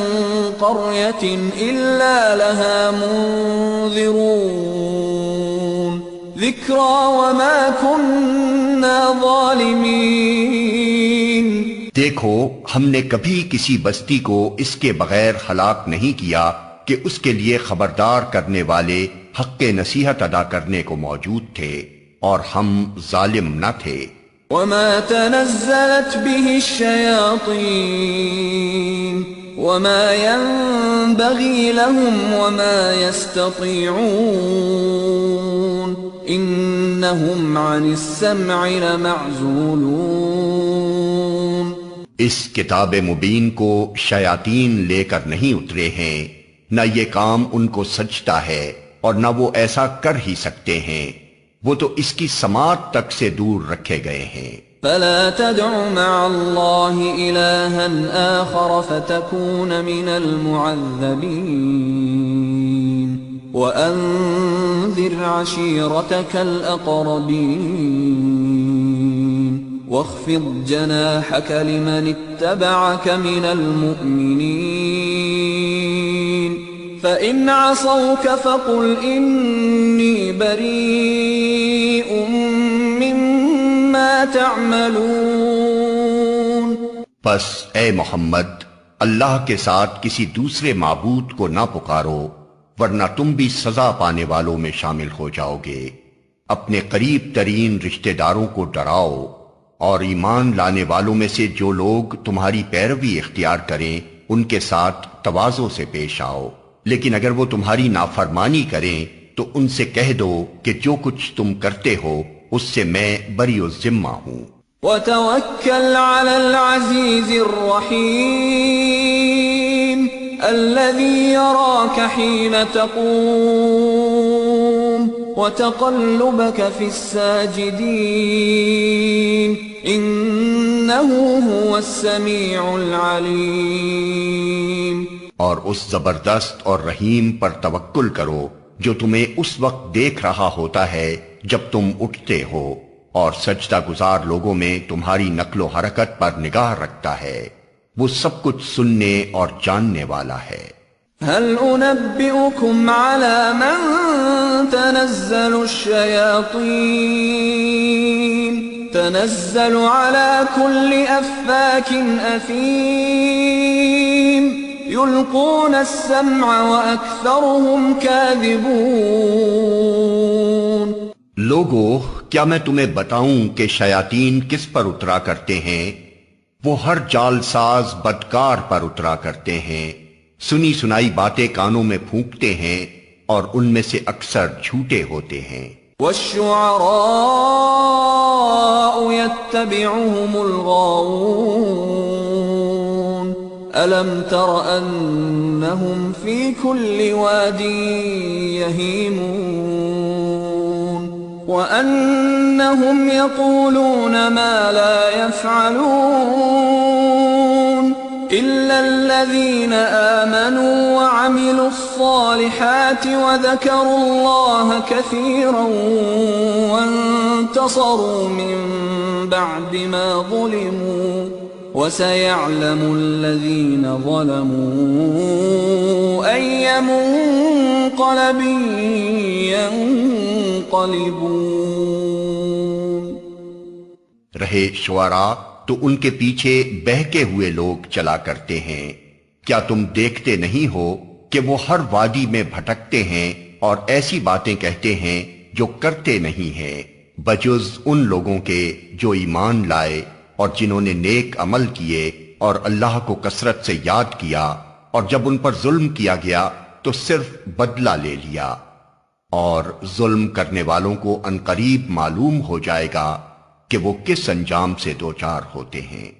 قَرْيَةٍ إِلَّا لَهَا مُنذِرُونَ ذِكْرَىٰ وَمَا كُنَّا ظَالِمِينَ۔ دیکھو ہم نے کبھی کسی بستی کو اس کے بغیر ہلاک نہیں کیا کہ اس کے لیے خبردار کرنے والے حق نصیحت ادا کرنے کو موجود تھے اور ہم ظالم نہ تھے۔ وَمَا تَنَزَّلَتْ بِهِ الشَّيَاطِينُ وَمَا يَنبَغِي لَهُمْ وَمَا يَسْتَطِيعُونَ إِنَّهُمْ عَنِ السَّمْعِ لَمَعْزُولُونَ۔ اس کتاب مبین کو شیاطین لے کر نہیں اترے ہیں، نہ یہ کام ان کو سجتا ہے اور نہ وہ ایسا کر ہی سکتے ہیں، وہ تو اس کی سماعت تک سے دور رکھے گئے ہیں۔ فَلَا تَدْعُ مَعَ اللَّهِ إِلَٰهًا آخَرَ فَتَكُونَ مِنَ الْمُعَذَّبِينَ وَأَنذِرْ عَشِيرَتَكَ الْأَقْرَبِينَ وَاخْفِضْ جَنَاحَكَ لِمَنِ اتَّبَعَكَ مِنَ الْمُؤْمِنِينَ فَإِنْ عَصَوْكَ فَقُلْ إِنِّي بَرِيءٌ مِّمَّا تَعْمَلُونَ۔ پس اے محمد اللہ کے ساتھ کسی دوسرے معبود کو نہ پکارو ورنہ تم بھی سزا پانے والوں میں شامل ہو جاؤ گے۔ اپنے قریب ترین رشتہ داروں کو ڈراؤ اور ایمان لانے والوں میں سے جو لوگ تمہاری پیروی اختیار کریں ان کے ساتھ تواضع سے پیش آؤ، لیکن اگر وہ تمہاری نافرمانی کریں تو ان سے کہہ دو کہ جو کچھ تم کرتے ہو اس سے میں بری الذمہ ہوں۔ وَتَوَكَّلْ عَلَى الْعَزِيزِ الرَّحِيمِ الَّذِي يَرَاكَ حِينَ تَقُومُ وَتَقَلُّبَكَ فِي السَّاجِدِينَ إِنَّهُ هُوَ السَّمِيعُ الْعَلِيمُ۔ اور اس زبردست اور رحیم پر توکل کرو جو تمہیں اس وقت دیکھ رہا ہوتا ہے جب تم اٹھتے ہو اور سجدہ گزار لوگوں میں تمہاری نقل و حرکت پر نگاہ رکھتا ہے، وہ سب کچھ سننے اور جاننے والا ہے۔ هل أنبئكم على من تنزل الشياطين تنزل على كل أفاك أثيم يلقون السمع وأكثرهم كاذبون۔ لوگو، کیا میں تمہیں بتاؤں کہ شیاطین کس پر اترا کرتے ہیں؟ وہ ہر جال ساز بدکار پر اترا کرتے ہیں، سنی سنائی باتیں کانوں میں پھونکتے ہیں اور ان میں سے اکثر جھوٹے ہوتے ہیں۔ وَالشُّعَرَاءُ يَتَّبِعُهُمُ الْغَاوُونَ أَلَمْ تَرَ أَنَّهُمْ فِي كُلِّ وَادٍ يَهِيمُونَ وَأَنَّهُمْ يَقُولُونَ مَا لَا يَفْعَلُونَ إِلَّا الَّذِينَ آمَنُوا وَعَمِلُوا الصَّالِحَاتِ وَذَكَرُوا اللَّهَ كَثِيرًا وَانتَصَرُوا مِن بَعْدِ مَا ظُلِمُوا وَسَيَعْلَمُ الَّذِينَ ظَلَمُوا أَيَّ مُنقَلَبٍ يَنقَلِبُونَ۔ رہے شعراء تو ان کے پیچھے بہکے ہوئے لوگ چلا کرتے ہیں۔ کیا تم دیکھتے نہیں ہو کہ وہ ہر وادی میں بھٹکتے ہیں اور ایسی باتیں کہتے ہیں جو کرتے نہیں ہیں، بجز ان لوگوں کے جو ایمان لائے اور جنہوں نے نیک عمل کیے اور اللہ کو کثرت سے یاد کیا، اور جب ان پر ظلم کیا گیا تو صرف بدلہ لے لیا، اور ظلم کرنے والوں کو عنقریب معلوم ہو جائے گا کہ وہ کس انجام سے دوچار ہوتے ہیں۔